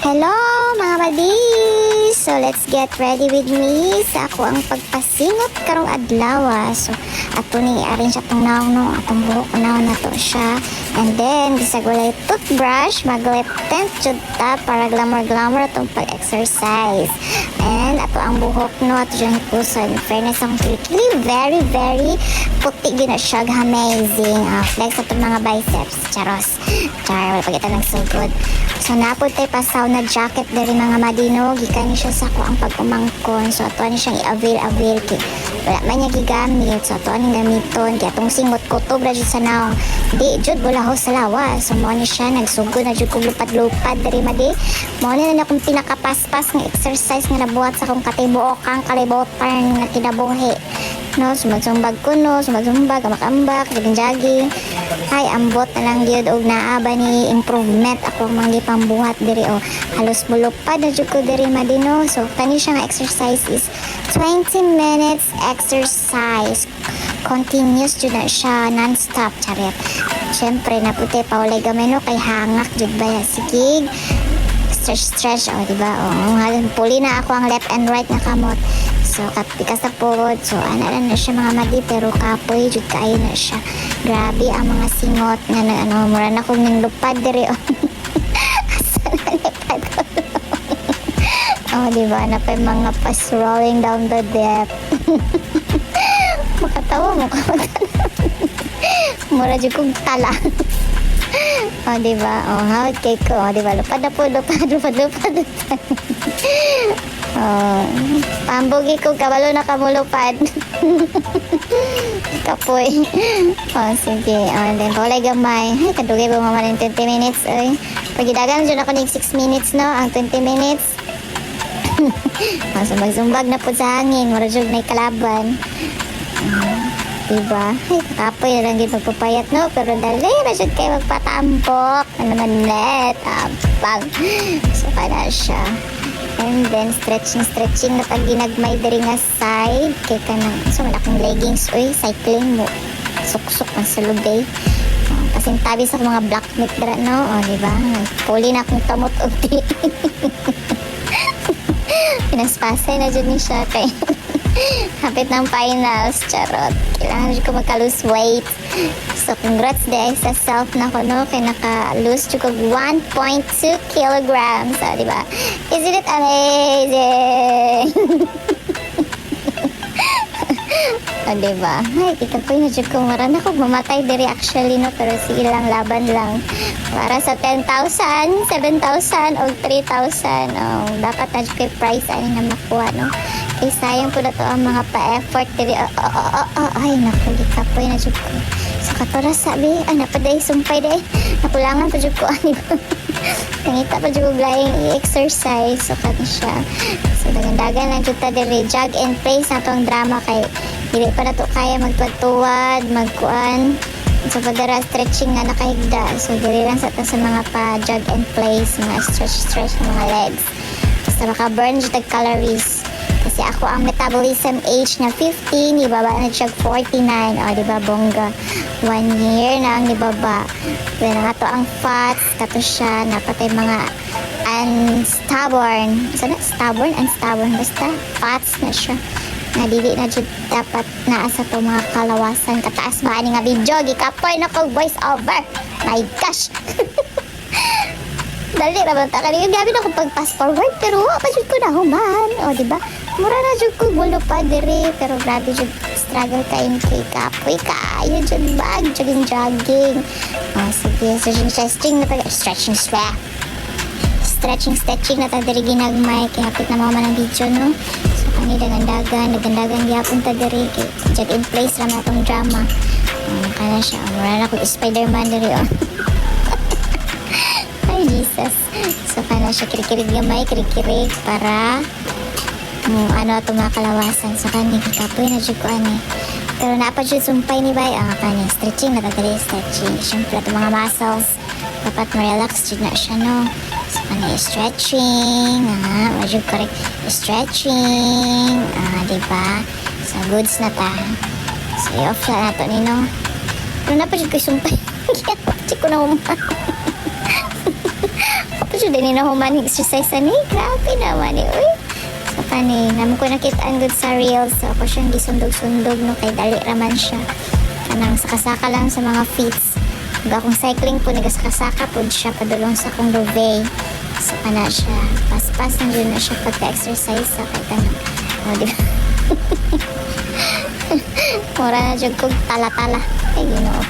Hello mga badis! So let's get ready with me sa ako ang pagpasingot karong adlaw. So ato ning i-arrange atong naong no, atong buhok naong na to siya. And then bisag walay toothbrush, mag-lip tint jud ta para glamour atong pag-exercise. And ato ang buhok no, ato dyan hipuson. In fairness ang kilikili, very puti gina siya, amazing. Flex atong mga biceps, charos. Char, wala pagkita ng sugod. So napod tayo pa sauna jacket dari mga madino, gikan ni siya sa ko ang pag-umangkon. So ato ni siyang i-avail kay wala man niya gigamit. So ato ni gamiton kay atong singot ko to bra jud sa naong di jud bulaho sa lawas. So mo ni siya nagsugod na jud kog lupad dari madi. Mo ni na akong pinakapaspas nga exercise nga nabuhat sa akong katibuokang kalibotan nga kinabuhi. No, sumagsumbag ko no, sumagsumbag, ambak, jogging. Ay, ambot na lang yun og naaba ni improvement ako mga pambuhat diri o halos mulupad na jud ko diri madino. So kani siya nga exercise is 20 minutes exercise, continuous jud na siya, non-stop charet. Syempre naputi pa ulay gamay no kay hangak jud ba sige stretch diba puli na ako ang left and right na kamot. So kapikas na po, so ana na siya mga madi pero kapoy jud kaayo na siya. Grabe ang mga singot nga na mura na kong ning lupad diri o. Oh, diba? Na pa yung mga pas rolling down the depth. Makatawa mo ka. Mura jud kong tala. Oh, diba? Oh, hawad kay ko. Oh, diba? Lupad. Oh, pambugi ko kabalo na kamulupad. Kapoy. Oh, sige. Oh, then kulay gamay. Ay, kadugay ba mga 20 minutes. Ay, pagidagan dyan ako ng 6 minutes, no? Ang 20 minutes. Oh, sumbag-sumbag na po sa hangin. Marajog na kalaban. Diba? Ay, kapoy na lang din magpapayat, no? Pero dali, rasyod kayo magpatampok. Ano man net? Bang. So, kaya siya. And then, stretching na pag ginagmay diri nga side. Kaya ka nang, so, malakong leggings. Uy, cycling mo. Suksok ang salugay. Kasing tabi sa mga black meat dira, no? O, diba? Puli na akong tamot o di. Pinaspasay na dyan ni siya kay hapit ng finals, charot. Kailangan ko magka-lose weight. So, congrats day sa self na ko, no? Kaya naka-lose ko 1.2 kilograms. So, diba? Isn't it amazing? O, diba? Ay, kita po yung na ko. Maran ako mamatay diri actually, no? Pero sige lang, laban lang. Para sa 10,000, 7,000, o 3,000. Oh, dapat na dyan kayo price ay na makuha, no? Eh, sayang po na to ang mga pa-effort diri. Ay, naku, gikapoy na dyan ko. So, katoras sabi, napaday, sumpay day. Nakulangan pa dyan ko, nangita pa dyan ko glayang i-exercise. So, kani siya. So, dagan-dagan lang dyan ta diri. Jog and place na itong drama kay hindi pa na to kaya magtuwad-tuwad, magkuan. So, padara stretching na nakahigda. So, diri lang sa ta sa mga pa-jog and place, mga stretch ng mga legs. Basta maka-burn dyan calories. Kasi ako ang metabolism age na 15, ibaba na siya 49. O, diba, bongga? 1 year na ang ibaba. Then, nga to ang fats, kato siya, napatay mga unstubborn. So, na, stubborn, unstubborn. Basta, fats na siya. Nadili na dyan dapat naasa to mga kalawasan. Kataas ba nga video? Gikapoy na ko voice over. My gosh! Dali naman ta kanina gabi na ko pag fast forward pero pa jud ko na human o diba mura na jud ko bulo pa diri pero grabe jud struggle kain kay kapoy kayo jud bag jogging sige stretching na stretching na ta diri ginagmay kay hapit na mga manang video no so kani dagandagan gyapon ta diri kay jog in place ra na tong drama kana siya mura na ko Spider-Man diri oh. Ay, Jesus. So, kaya siya kirig para ito mga kalawasan. So, kanya kapoy na dyan ko Pero napa dyan sumpay ni Bay. Kanya stretching, natatali stretching. Siyempre, ito mga muscles. Dapat ma-relax dyan na siya, no? So, kanya stretching. Medyo correct. Stretching. Diba? So, goods na ta. So, i-off na ito, no? Pero napa dyan ko sumpay. Kaya, check ko na Ito siya din na human exercise ni. Grabe naman eh. Uy. So pani, naman ko nakita ang good sa reels. So ako siyang gisundog-sundog no kay dali raman siya. Kanang sakasaka lang sa mga feets. Pag akong cycling po, nagasakasaka po siya padulong sa akong duvet. So kana siya. Pas-pas na yun na siya pagka-exercise sa kay kanang. O di ba? Mura na dyan kong tala-tala. Ay, ginoo.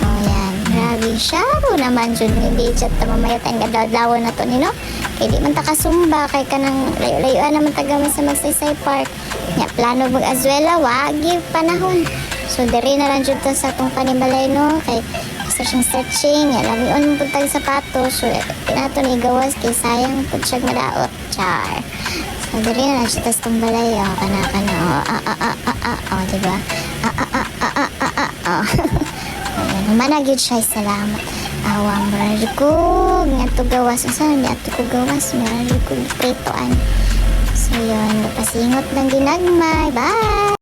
O yan. Grabe siya. O naman dyan. Hindi dyan tamamayat ang gadalaw na to nino. Kaya di man ta kasumba. Kaya ka nang layo-layoan naman tagaman sa Magsaysay Park. Nga, plano mag-azwela. Wagi panahon. So, diri na lang dyan to sa itong panibalay, no? Kaya searching. Yan, lamion mo putag sapato. So, pinato ni gawas. Kaya sayang po siya madaot. Char. So, diri na lang dyan to sa itong balay. O, kana-kana. O, diba? Ayan, humanag yun siya. Salamat. Awa, marami ko. Nga to gawas. Saan nga to ko gawas? Marami ko pretoan. So, yun. Napasingot ng ginagmay. Bye!